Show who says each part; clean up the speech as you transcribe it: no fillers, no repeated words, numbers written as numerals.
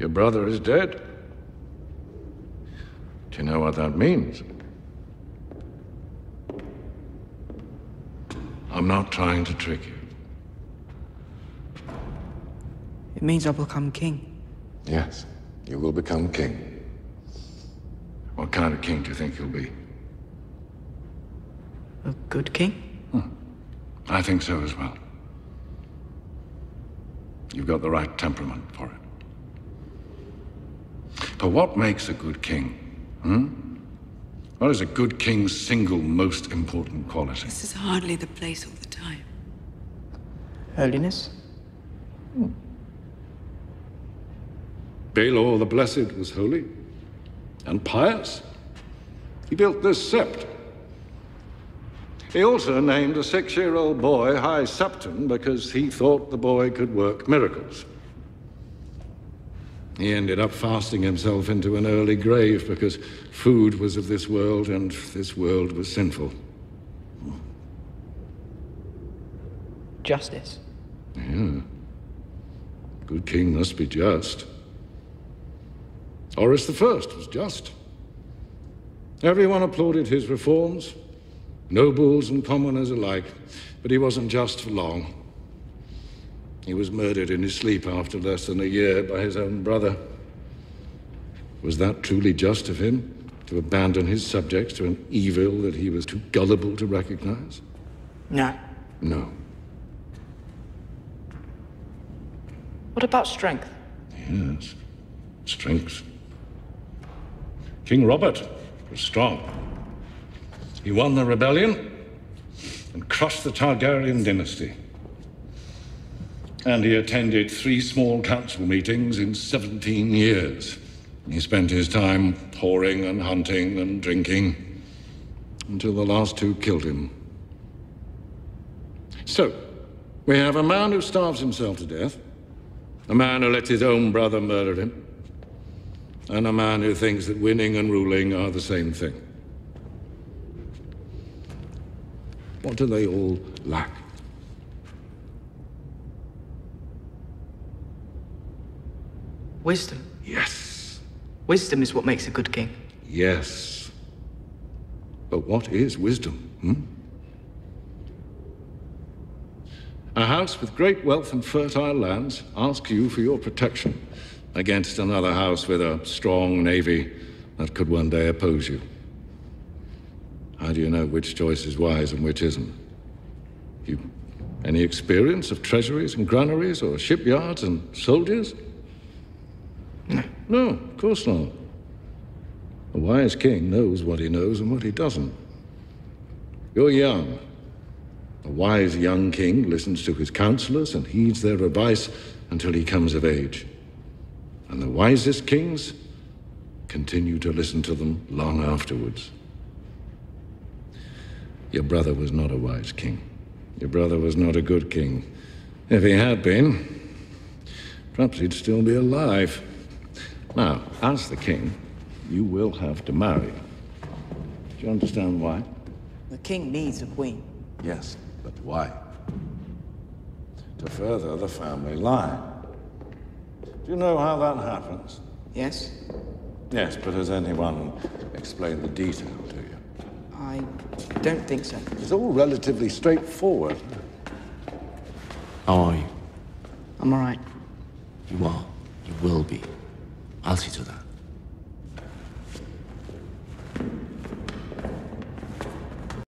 Speaker 1: Your brother is dead. Do you know what that means? I'm not trying to trick you.
Speaker 2: It means I'll become king.
Speaker 1: Yes, you will become king. What kind of king do you think you'll be?
Speaker 2: A good king?
Speaker 1: I think so as well. You've got the right temperament for it. But what makes a good king? What is a good king's single most important quality?
Speaker 3: This is hardly the place or the time.
Speaker 2: Holiness?
Speaker 1: Baelor the Blessed was holy and pious. He built this sept. He also named a 6-year-old boy High Septon because he thought the boy could work miracles. He ended up fasting himself into an early grave because food was of this world and this world was sinful.
Speaker 2: Justice?
Speaker 1: Yeah. Good king must be just. Horus the First was just. Everyone applauded his reforms, nobles and commoners alike, but he wasn't just for long. He was murdered in his sleep after less than a year by his own brother. Was that truly just of him, to abandon his subjects to an evil that he was too gullible to recognize?
Speaker 2: No.
Speaker 1: No.
Speaker 2: What about strength?
Speaker 1: Yes, strength. King Robert was strong. He won the rebellion and crushed the Targaryen dynasty. And he attended 3 small council meetings in 17 years. He spent his time whoring and hunting and drinking until the last 2 killed him. So, we have a man who starves himself to death, a man who lets his own brother murder him, and a man who thinks that winning and ruling are the same thing. What do they all lack?
Speaker 2: Wisdom.
Speaker 1: Yes.
Speaker 2: Wisdom is what makes a good king.
Speaker 1: Yes. But what is wisdom? A house with great wealth and fertile lands asks you for your protection against another house with a strong navy that could one day oppose you. How do you know which choice is wise and which isn't? You any experience of treasuries and granaries or shipyards and soldiers?
Speaker 2: No.
Speaker 1: No, of course not. A wise king knows what he knows and what he doesn't. You're young. A wise young king listens to his counselors and heeds their advice until he comes of age. And the wisest kings continue to listen to them long afterwards. Your brother was not a wise king. Your brother was not a good king. If he had been, perhaps he'd still be alive. Now, as the king, you will have to marry. Do you understand why?
Speaker 2: The king needs a queen.
Speaker 1: Yes, but why? To further the family line. Do you know how that happens?
Speaker 2: Yes?
Speaker 1: Yes, but has anyone explained the detail to you?
Speaker 2: I don't think so.
Speaker 1: It's all relatively straightforward.
Speaker 4: How are you?
Speaker 2: I'm all right.
Speaker 4: You are. You will be. I'll see to that.